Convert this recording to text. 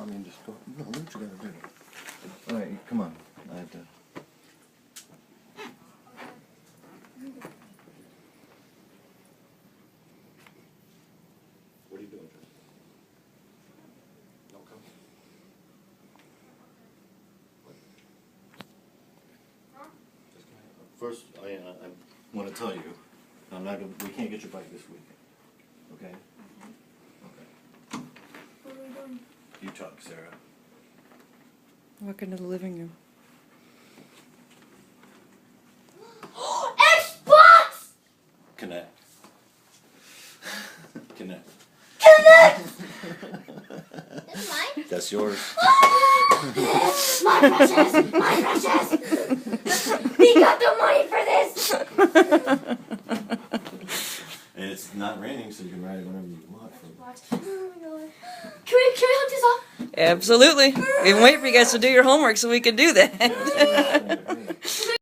I mean, just go. No, what you gotta do? All right, come on. I have to. What are you doing, Tristan? Don't come. What? Just come here. First, I want to tell you, I'm not. We can't get your bike this weekend. Okay. Okay. What are we doing? You talk, Sarah. Walk into the living room. Xbox! Connect. Connect. Connect! That's mine? That's yours. My precious! My precious! We got the money for this! And it's not raining, so you can ride it whenever you want. Oh my god. Can we hook this up? Absolutely. We've been waiting for you guys to do your homework so we could do that. Yeah,